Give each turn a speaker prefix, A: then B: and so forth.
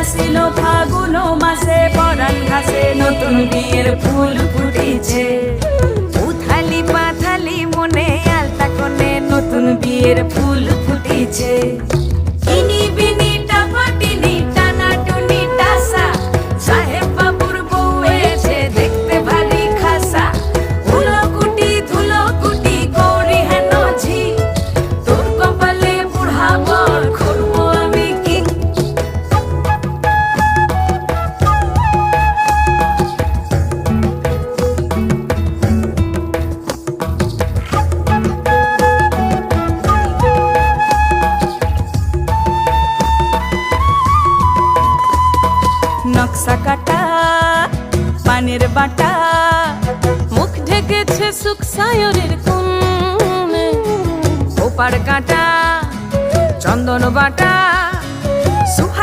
A: আসিল ফাগুন মাসে পরাণ ঘাসে নতুন বিয়ের ফুল ফুটেছে। উথালি পাথালি মনে আলতা কোণে নতুন বিয়ের ফুল ফুটেছে। ইনি বিনি টাপাটিনি টানাটুনি টাসা সাহেব বাবুর বউ এসে দেখতে ভারী খাসা। ধুলো কুটি গৌরী হেন ঝি তোর কপালে বুড়া বর করবো আমি কি। নকশা কাটা পানের বাটা মুখ ঢেকেছে সুখ সায়রের কোণে। ওপার কাটা চন্দন বাটা সুহাস